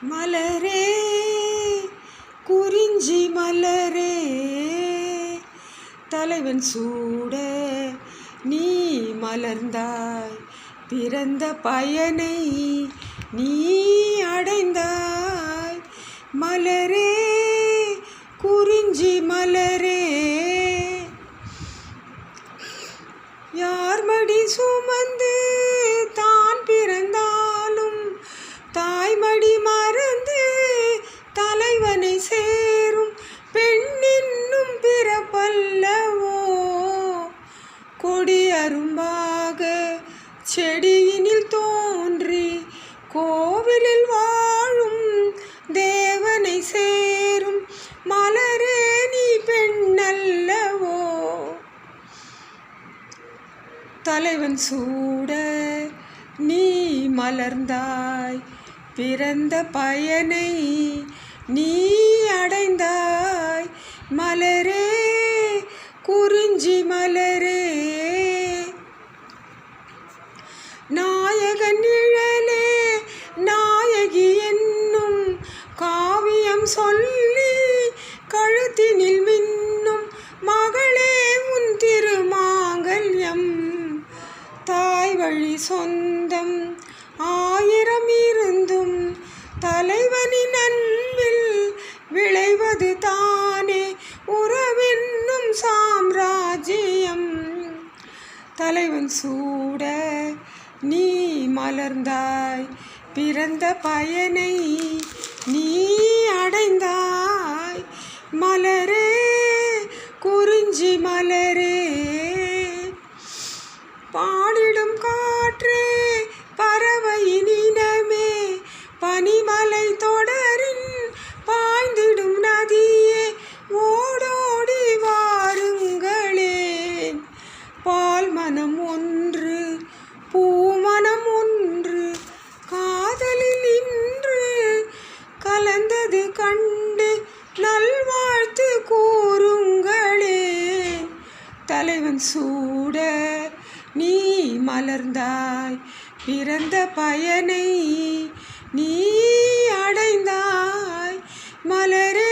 மலரே குறிஞ்சி மலரே தலைவன் சூட நீ மலர்ந்தாய், பிறந்த பயனை நீ அடைந்தாய். மலரே குறிஞ்சி மலரே, யார் மடி சுமந்து தான் பிறந்தாலும் தாய்மடி மறந்து தலைவனை சேரும் பெண்ணென்னும் பிறப்பல்லவோ. கொடி அரும்பாக செடியினில் தோன்றி கோவிலில் வாழும் தேவனை சேரும் மலரே நீ பெண்ணல்லவோ. தலைவன் சூட நீ மலர்ந்தாய், பிறந்த பயனை நீ அடைந்தாய். மலரே குறிஞ்சி மலரே, நாயகன் நிழலே நாயகி என்னும் காவியம் சொல்லி கழுத்தினில் மின்னும் மகளே உன் திருமாங்கல்யம். தாய் வழி சொந்தம் ஆயிரம் இருந்தும் தலைவனின் அன்பில் விளைவது தானே உறவென்னும் சாம்ராஜ்யம். தலைவன் சூட நீ மலர்ந்தாய், பிறந்த பயனை நீ அடைந்தாய். மலரே குறிஞ்சி மலரே, பாடிடும் காற்றே பறவையின் இனமே, பனிமலை தொடரின் பாய்ந்திடும் நதியே ஓடோடி வாருங்களேன். பால் மனம் ஒன்று பூமனம் ஒன்று காதலில் இன்று கலந்தது கண்டு நல்வாழ்த்து கூறுங்களேன். தலைவன் சூட நீ மலர்ந்தாய், பிறந்த பயனை நீ அடைந்தாய். மலரே